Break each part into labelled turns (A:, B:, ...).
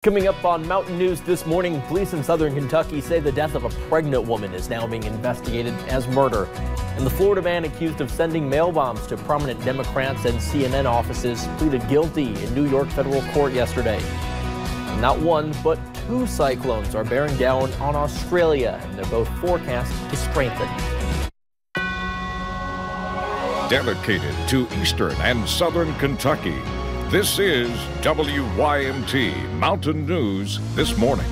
A: Coming up on Mountain News this morning, police in southern Kentucky say the death of a pregnant woman is now being investigated as murder. And the Florida man accused of sending mail bombs to prominent Democrats and CNN offices pleaded guilty in New York federal court yesterday. And not one, but two cyclones are bearing down on Australia, and they're both forecast to strengthen.
B: Dedicated to eastern and southern Kentucky, this is WYMT Mountain News this morning.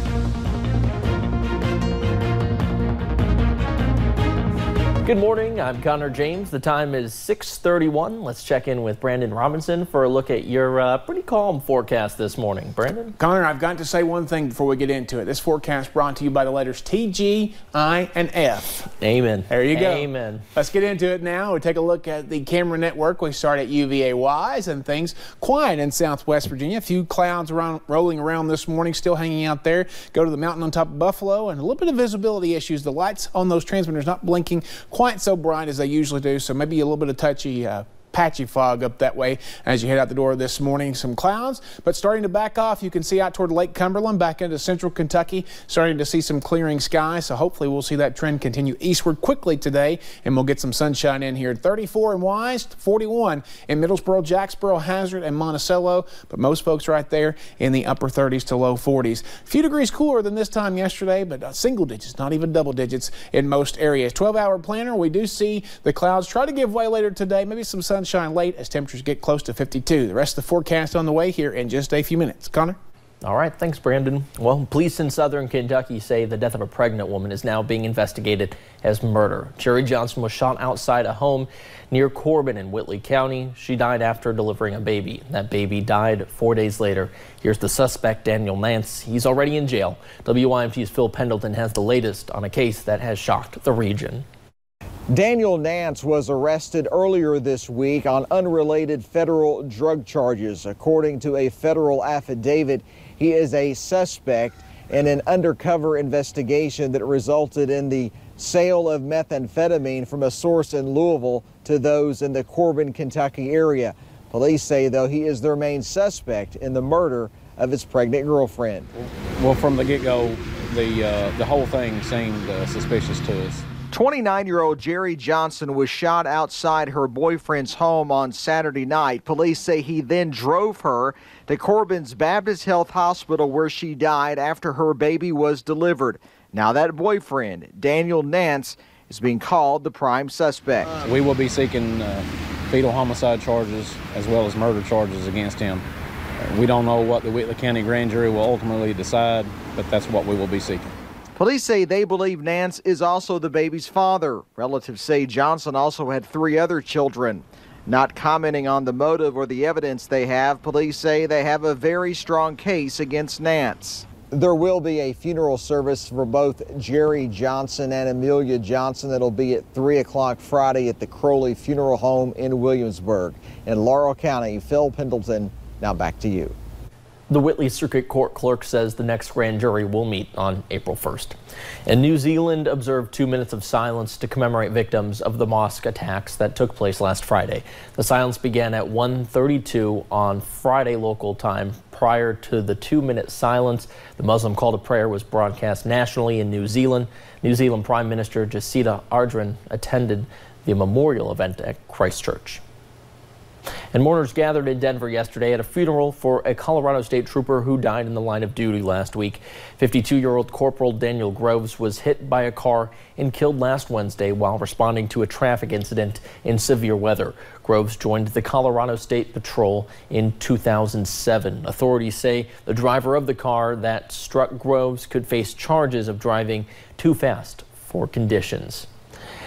A: Good morning, I'm Connor James. The time is 6:31. Let's check in with Brandon Robinson for a look at your pretty calm forecast this morning. Brandon?
C: Connor, I've got to say one thing before we get into it. This forecast brought to you by the letters T, G, I, and F.
A: Amen.
C: There you go.
A: Amen.
C: Let's get into it now. We'll take a look at the camera network. We start at UVA-wise, and things quiet in southwest Virginia. A few clouds rolling around this morning, still hanging out there. Go to the mountain on top of Buffalo, and a little bit of visibility issues. The lights on those transmitters not blinking quite so bright as they usually do, so maybe a little bit of touchy patchy fog up that way as you head out the door this morning. Some clouds, but starting to back off. You can see out toward Lake Cumberland, back into central Kentucky, starting to see some clearing skies. So hopefully we'll see that trend continue eastward quickly today, and we'll get some sunshine in here. 34 in Wise, 41 in Middlesboro, Jacksboro, Hazard, and Monticello, but most folks right there in the upper 30s to low 40s. A few degrees cooler than this time yesterday, but single digits, not even double digits in most areas. 12-hour planner, we do see the clouds try to give way later today, maybe some sunshine late as temperatures get close to 52. The rest of the forecast on the way here in just a few minutes. Connor?
A: All right, thanks, Brandon. Well, police in southern Kentucky say the death of a pregnant woman is now being investigated as murder. Jerry Johnson was shot outside a home near Corbin in Whitley County. She died after delivering a baby. That baby died 4 days later. Here's the suspect, Daniel Nance. He's already in jail. WYMT's Phil Pendleton has the latest on a case that has shocked the region.
D: Daniel Nance was arrested earlier this week on unrelated federal drug charges. According to a federal affidavit, he is a suspect in an undercover investigation that resulted in the sale of methamphetamine from a source in Louisville to those in the Corbin, Kentucky area. Police say, though, he is their main suspect in the murder of his pregnant girlfriend.
E: Well, from the get-go, the whole thing seemed suspicious to us.
D: 29-year-old Jerry Johnson was shot outside her boyfriend's home on Saturday night. Police say he then drove her to Corbin's Baptist Health Hospital, where she died after her baby was delivered. Now that boyfriend, Daniel Nance, is being called the prime suspect.
E: We will be seeking fetal homicide charges as well as murder charges against him. We don't know what the Whitley County grand jury will ultimately decide, but that's what we will be seeking.
D: Police say they believe Nance is also the baby's father. Relatives say Johnson also had 3 other children. Not commenting on the motive or the evidence they have, police say they have a very strong case against Nance. There will be a funeral service for both Jerry Johnson and Amelia Johnson. It'll be at 3 o'clock Friday at the Crowley Funeral Home in Williamsburg. In Laurel County, Phil Pendleton, now back to you.
A: The Whitley Circuit Court clerk says the next grand jury will meet on April 1st. And New Zealand observed 2 minutes of silence to commemorate victims of the mosque attacks that took place last Friday. The silence began at 1:32 on Friday local time. Prior to the 2-minute silence, the Muslim call to prayer was broadcast nationally in New Zealand. New Zealand Prime Minister Jacinda Ardern attended the memorial event at Christchurch. And mourners gathered in Denver yesterday at a funeral for a Colorado State trooper who died in the line of duty last week. 52-year-old Corporal Daniel Groves was hit by a car and killed last Wednesday while responding to a traffic incident in severe weather. Groves joined the Colorado State Patrol in 2007. Authorities say the driver of the car that struck Groves could face charges of driving too fast for conditions.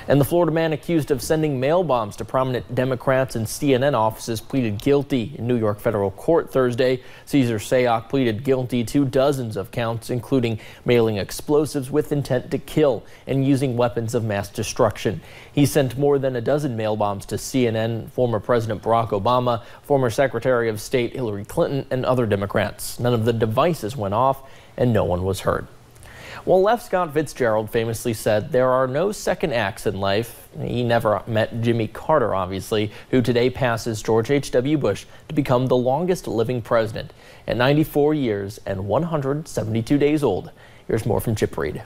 A: And the Florida man accused of sending mail bombs to prominent Democrats and CNN offices pleaded guilty in New York federal court Thursday. Cesar Sayoc pleaded guilty to dozens of counts, including mailing explosives with intent to kill and using weapons of mass destruction. He sent more than a dozen mail bombs to CNN, former President Barack Obama, former Secretary of State Hillary Clinton, and other Democrats. None of the devices went off and no one was hurt. Well, F. Scott Fitzgerald famously said there are no second acts in life. He never met Jimmy Carter, obviously, who today passes George H.W. Bush to become the longest living president at 94 years and 172 days old. Here's more from Chip Reed.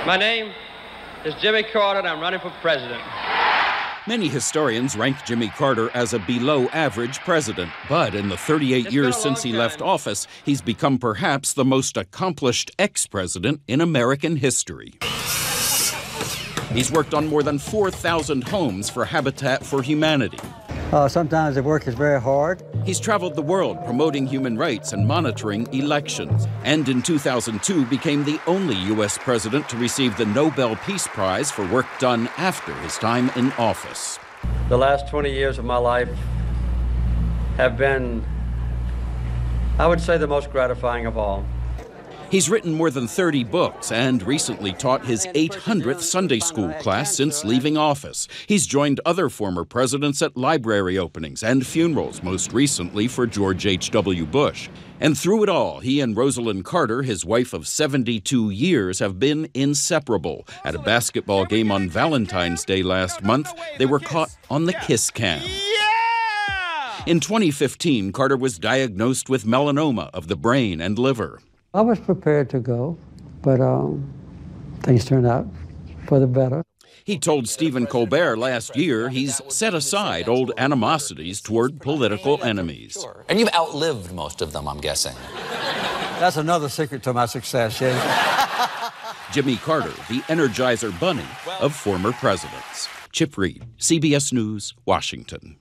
F: My name is Jimmy Carter, and I'm running for president.
G: Many historians rank Jimmy Carter as a below-average president, but in the 38 years since he left office, he's become perhaps the most accomplished ex-president in American history. He's worked on more than 4,000 homes for Habitat for Humanity.
H: Sometimes the work is very hard.
G: He's traveled the world promoting human rights and monitoring elections, and in 2002 became the only U.S. president to receive the Nobel Peace Prize for work done after his time in office.
F: The last 20 years of my life have been, I would say, the most gratifying of all.
G: He's written more than 30 books and recently taught his 800th Sunday school class since leaving office. He's joined other former presidents at library openings and funerals, most recently for George H.W. Bush. And through it all, he and Rosalind Carter, his wife of 72 years, have been inseparable. At a basketball game on Valentine's Day last month, they were caught on the kiss cam. In 2015, Carter was diagnosed with melanoma of the brain and liver.
H: I was prepared to go, but things turned out for the better.
G: He told Stephen Colbert last year he's set aside old animosities toward political enemies.
I: And you've outlived most of them, I'm guessing.
H: That's another secret to my success, yeah.
G: Jimmy Carter, the Energizer Bunny of former presidents. Chip Reed, CBS News, Washington.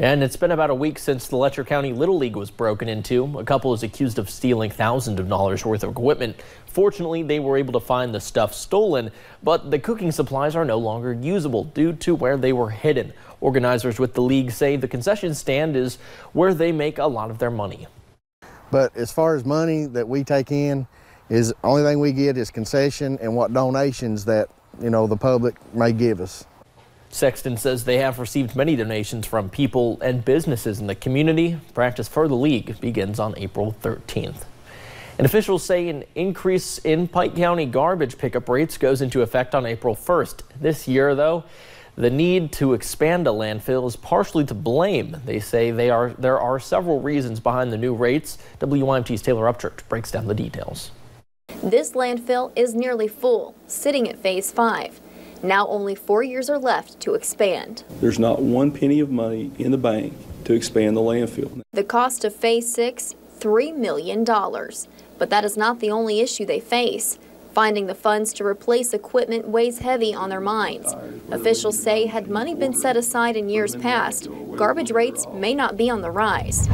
A: And it's been about a week since the Letcher County Little League was broken into. A couple is accused of stealing thousands of dollars worth of equipment. Fortunately, they were able to find the stuff stolen, but the cooking supplies are no longer usable due to where they were hidden. Organizers with the league say the concession stand is where they make a lot of their money.
J: But as far as money that we take in, is the only thing we get is concession and what donations that, the public may give us.
A: Sexton says they have received many donations from people and businesses in the community. Practice for the league begins on April 13th. And officials say an increase in Pike County garbage pickup rates goes into effect on April 1st. This year, though, the need to expand a landfill is partially to blame. They say there are several reasons behind the new rates. WYMT's Taylor Upchurch breaks down the details.
K: This landfill is nearly full, sitting at Phase 5. Now only 4 years are left to expand.
L: There's not one penny of money in the bank to expand the landfill.
K: The cost of Phase 6, $3 million. But that is not the only issue they face. Finding the funds to replace equipment weighs heavy on their minds. Officials say had money been set aside in years past, garbage rates may not be on the rise.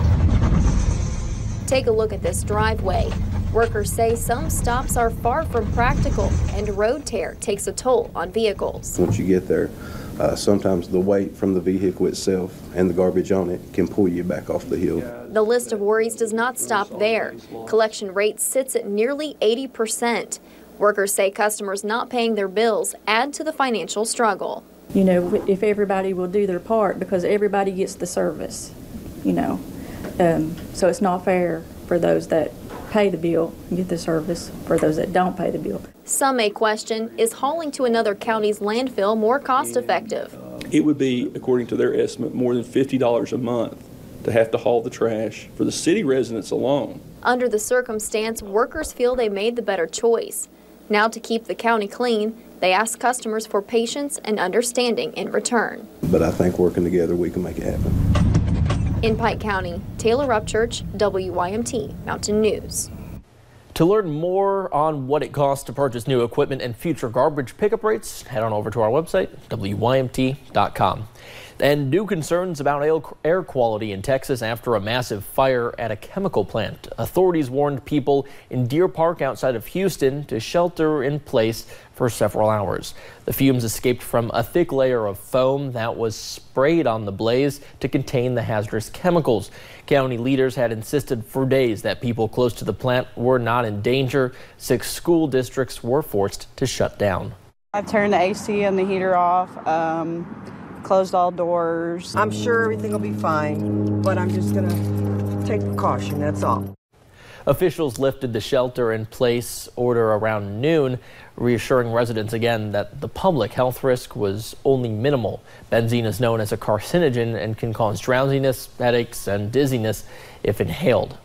K: Take a look at this driveway. Workers say some stops are far from practical and road tear takes a toll on vehicles.
L: Once you get there, sometimes the weight from the vehicle itself and the garbage on it can pull you back off the hill.
K: The list of worries does not stop there. Collection rate sits at nearly 80%. Workers say customers not paying their bills add to the financial struggle.
M: If everybody will do their part, because everybody gets the service, so it's not fair for those that pay the bill and get the service for those that don't pay the bill.
K: Some may question, is hauling to another county's landfill more cost effective?
L: It would be, according to their estimate, more than $50 a month to have to haul the trash for the city residents alone.
K: Under the circumstance, workers feel they made the better choice. Now to keep the county clean, they ask customers for patience and understanding in return.
L: But I think working together we can make it happen.
K: In Pike County, Taylor Upchurch, WYMT Mountain News.
A: To learn more on what it costs to purchase new equipment and future garbage pickup rates, head on over to our website, WYMT.com. And new concerns about air quality in Texas after a massive fire at a chemical plant. Authorities warned people in Deer Park outside of Houston to shelter in place for several hours. The fumes escaped from a thick layer of foam that was sprayed on the blaze to contain the hazardous chemicals. County leaders had insisted for days that people close to the plant were not in danger. 6 school districts were forced to shut down.
N: I turned the AC and the heater off. Closed all doors.
O: I'm sure everything will be fine, but I'm just going to take precaution, that's all.
A: Officials lifted the shelter-in-place order around noon, reassuring residents again that the public health risk was only minimal. Benzene is known as a carcinogen and can cause drowsiness, headaches, and dizziness if inhaled.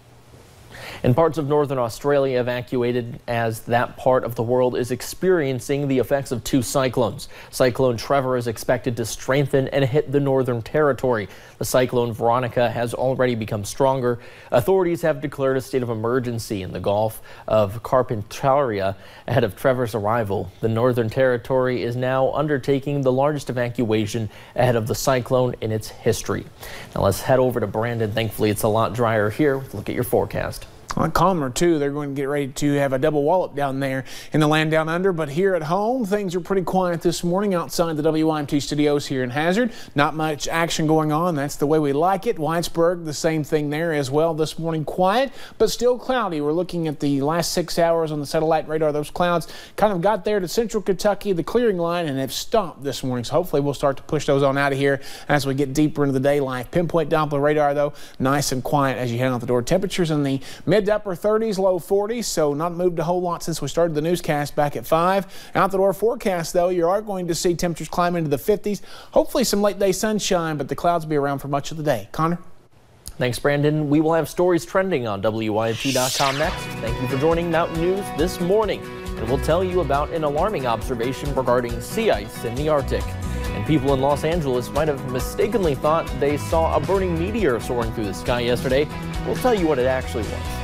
A: And parts of northern Australia evacuated as that part of the world is experiencing the effects of two cyclones. Cyclone Trevor is expected to strengthen and hit the Northern Territory. The cyclone Veronica has already become stronger. Authorities have declared a state of emergency in the Gulf of Carpentaria ahead of Trevor's arrival. The Northern Territory is now undertaking the largest evacuation ahead of the cyclone in its history. Now let's head over to Brandon. Thankfully, it's a lot drier here. Look at your forecast.
C: Calmer too. They're going to get ready to have a double wallop down there in the land down under, but here at home things are pretty quiet this morning outside the WYMT studios here in Hazard. Not much action going on. That's the way we like it. Whitesburg, the same thing there as well this morning. Quiet but still cloudy. We're looking at the last 6 hours on the satellite radar. Those clouds kind of got there to central Kentucky, the clearing line, and have stopped this morning. So hopefully we'll start to push those on out of here as we get deeper into the daylight. Pinpoint Doppler radar though nice and quiet as you head out the door. Temperatures in the mid to upper 30s, low 40s, so not moved a whole lot since we started the newscast back at 5. Out the door forecast, though, you are going to see temperatures climb into the 50s. Hopefully some late day sunshine, but the clouds will be around for much of the day. Connor?
A: Thanks, Brandon. We will have stories trending on WYMT.com next. Thank you for joining Mountain News this morning. And we'll tell you about an alarming observation regarding sea ice in the Arctic. And people in Los Angeles might have mistakenly thought they saw a burning meteor soaring through the sky yesterday. We'll tell you what it actually was.